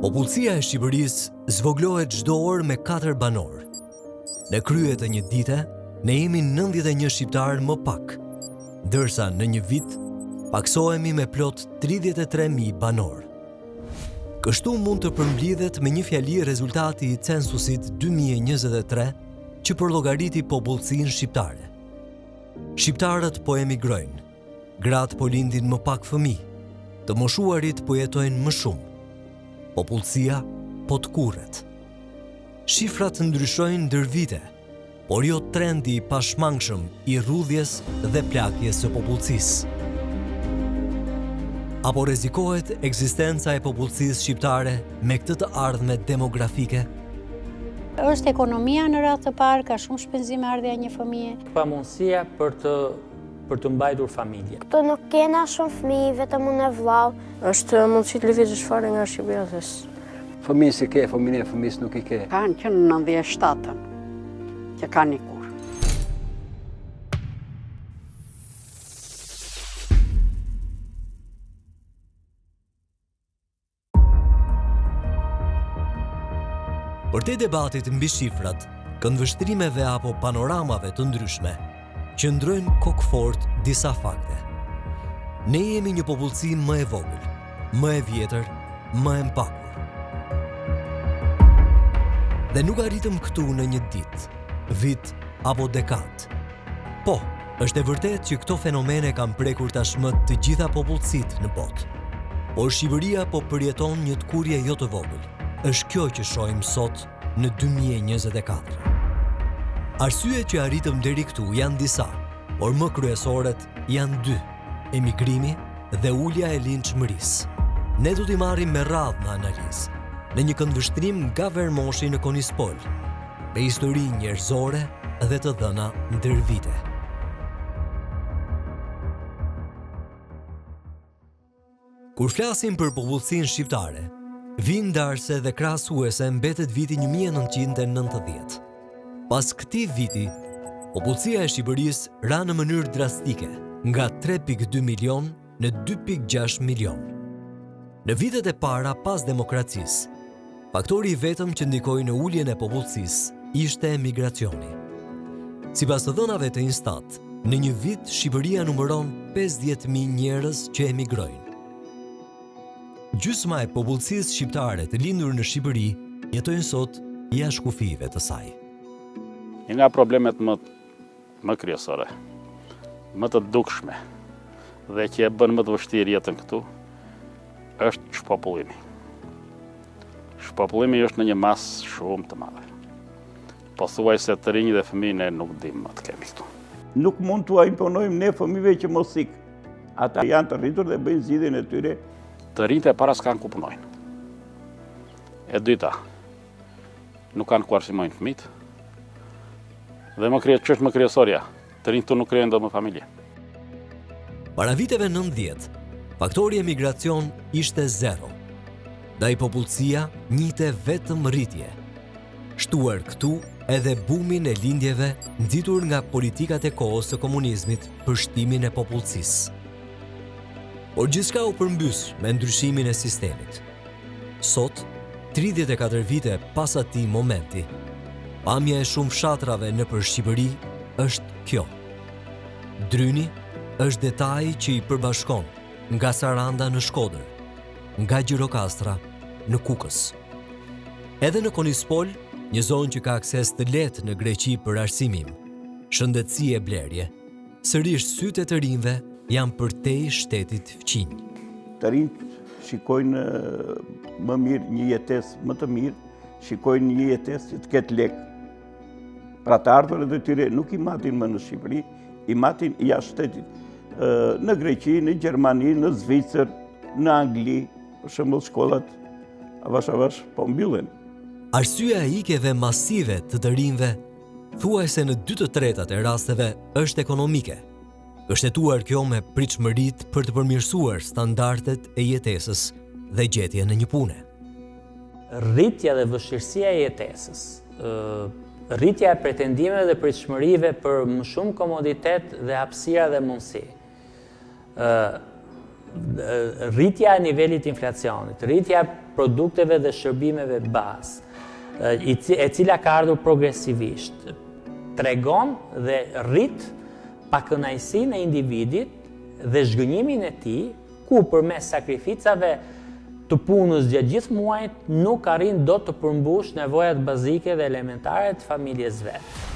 Popullsia e Shqipërisë zvoglohet çdo orë me 4 banor. Në krye të një dite, ne jemi 91 shqiptarë më pak, ndërsa në një vit paksohemi me plot 33.000 banor. Kështu mund të përmblidhet me një fjali rezultati i censusit 2023 që përllogariti popullsinë shqiptare. Shqiptarët po emigrojnë, gratë po lindin më pak fëmijë, të moshuarit po jetojnë më shumë, popullsia po të kurret. Shifrat ndryshojnë ndër vite, por jo trendi i pashmangshëm i rrudhjes dhe plagjes së popullsisë. Apo rrezikohet ekzistenca e popullsisë shqiptare me këtë të ardhme demografike? Është ekonomia në radhë të parë, ka shumë shpenzime ardhja një fëmije. Pamundësia për të mbajtur familje. Këtu nuk kena shumë fëmijë, vetëm unë e vllau. Është mundësi të lëvizësh fare nga Shqipëria. Fëmijë si ke, fëmijë e fëmijës nuk i ke. Kanë që në 97-ën, që ka një kur. Për te debatit mbi shifrat, këndvështrimeve apo panoramave të ndryshme, qëndrojnë kokfort disa fakte. Ne jemi një popullsi më e vogël, më e vjetër, më e mpakur. Dhe nuk arritëm këtu në një ditë, vit apo dekadë. Po, është e vërtet që këto fenomene kanë prekur tashmë të gjitha popullsitë në botë. Por Shqipëria po përjeton një tkurje jo të vogël. Është kjo që shohim sot në 2024. Arsyet që arritëm deri këtu janë disa, por më kryesoret janë 2: emigrimi dhe ulja e lindshmërisë. Ne do t'i marrim me radhë në analizë, në një këndvështrim nga Vermoshi në Konispol, me histori njerëzore dhe të dhëna ndër vite. Kur flasim për popullsinë shqiptare, vinë ndarse dhe krahasuese mbetet viti 1990. Pas këtij viti, popullsia e Shqipërisë ra në mënyrë drastike, nga 3.2 milion në 2.6 milion. Në vitet e para pas demokracisë, faktori i vetëm që ndikoi në uljen e popullsisë ishte emigracioni. Sipas të dhënave të Instat, në një vit Shqipëria numëron 50.000 njerëz që emigrojnë. Gjysma e popullsisë shqiptare të lindur në Shqipëri jetojnë sot jashtë kufive të saj. Një nga problemet më kryesore, më të dukshme dhe që e bën më të vështirë jetën këtu, është shpopullimi. Shpopullimi është në një masë shumë të madhe. Pothuajse të rinj dhe fëmijë ne nuk dimë më të kemi këtu. Nuk mund t'ua imponojmë ne fëmijëve që mos ikë. Ata janë të rritur dhe bëjnë zgjidhjen e tyre. Të rinjtë e para s'kan ku punojnë. E dyta, nuk kanë ku arsimojnë fëmijët. Dhe ç'është më kryesorja, të rinjtë nuk krijojnë dot më familje. Para viteve 90, faktori emigracion ishte 0. Ndaj popullsia njihte vetëm rritje. Shtuar këtu edhe bumin e lindjeve nxitur nga politikat e kohës së komunizmit për shtimin e popullsisë. Por gjithçka u përmbys me ndryshimin e sistemit. Sot, 34 vite pas atij momenti, pamja e shumë fshatrave nëpër Shqipëri është kjo. Dryni është detaji që i përbashkon nga Saranda në Shkodër, nga Gjirokastra në Kukës. Edhe në Konispol, një zonë që ka akses të lehtë në Greqi për arsimim, shëndetësi e blerje, sërish sytë e të rinjve janë përtej shtetit fqinj. Të rinjt shikojnë më mirë një jetesë më të mirë, shikojnë një jetesë që të ketë lekë. Pra të ardhurët e tyre nuk i matin më në Shqipëri, i matin jashtë shtetit. Në Greqi, në Gjermani, në Zvicër, në Angli, për shembull shkollat avash po mbyllen. Arsyeja e ikjeve masive të rinjve thuajse në 2/3 e rasteve është ekonomike.Ështetuar kjo me pritshmëritë për të përmirësuar standardet e jetesës dhe gjetjen e një pune. Rritja dhe vështirësia e jetesës, rritja e pretendimeve dhe pritshmërive për më shumë komoditet dhe hapësira dhe mundësi, rritja e nivelit inflacionit, rritja e produkteve dhe shërbimeve bazë, e cila ka ardhur progresivisht, tregon dhe rrit pakënaqësinë e individit dhe zhgënjimin e tij, ku përmes sakrificave të punës gjatë gjithë muajit nuk arrin dot të përmbush nevojat bazike dhe elementare të familjes vet.